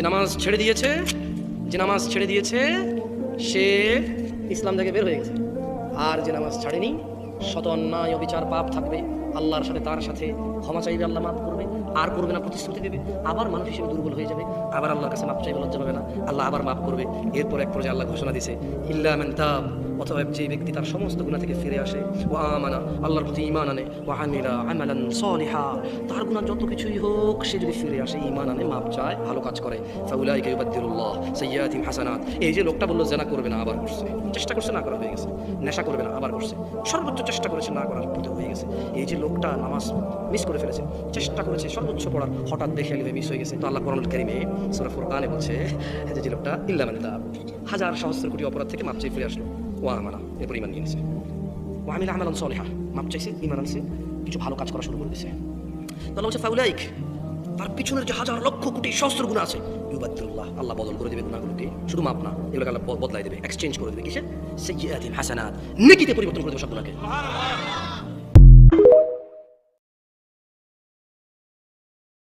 যে নামাজ ছেড়ে দিয়েছে সে ইসলাম থেকে বের হয়ে গেছে। আর যে নামাজ ছাড়েনি, শত অন্যায় অবিচার পাপ থাকবে, আল্লাহর সাথে তার সাথে ক্ষমা চাইবে, আল্লাহ মাফ করবে, আর করবে না প্রতিশ্রুতি দেবে, আবার মানুষ হিসেবে দুর্বল হয়ে যাবে, আবার আল্লাহর কাছে মাফ চাইবে, লজ্জা পাবে না, আল্লাহ আবার মাফ করবে। এরপর এক পর্যায়ে আল্লাহ ঘোষণা দিয়েছে ইল্লা মান তাব, অথবা যে ব্যক্তি তার সমস্ত গুনাহ থেকে ফিরে আসে, ওয়া আমানা, আল্লাহর প্রতি ঈমান আনে, ওয়া আমিলা আমালান সালিহা, তার গুনাহ যত কিছুই হোক সে যদি ফিরে আসে, ঈমান আনে, মাপ চায়, ভালো কাজ করে, ফাউলাইকা ইউবাদদিলুল্লাহ সাইয়্যাতিহিম হাসানাত। এই যে লোকটা বলল জেনা করবে না, আবার করছে, চেষ্টা করছে না করা হয়ে গেছে, নেশা করবে না আবার করছে, সর্বোচ্চ চেষ্টা করেছে না করার পথে হয়ে গেছে। এই যে লোকটা নামাজ মিস করে ফেলেছে, চেষ্টা করেছে সর্বোচ্চ পড়ার, হঠাৎ দেখে গেলে মিস হয়ে গেছে, তো আল্লাহ কোরআনুল কারীমে সূরা ফুরকানে বলছে যে লোকটা ইল্লা মান তাব, হাজার সহস্র কোটি অপরাধ থেকে মাপ চেয়ে ফিরে আসলো, ওয়া আমানা, এরপর ঈমান নিয়ে নিয়েছে, ওয়া আমিলা আমালান সালিহা, মাপ চাইছে, ঈমান আনছে, কিছু ভালো কাজ করা শুরু করে দিয়েছে। তাহলে বলছে ফাউলাইক, তার পিছনের যে হাজার লক্ষ কোটি সহস্র গুনাহ আছে, ইউবাদদিলুল্লাহ, আল্লাহ বদল করে দেবে গুনাহগুলোকে, শুধু মাপ না, এগুলোকে আল্লাহ বদলাই দেবে, এক্সচেঞ্জ করে দেবে, কিসে? সাইয়্যাতিহিম হাসানাত, নেকিতে পরিবর্তন করে দেবে সব গুনাহকে।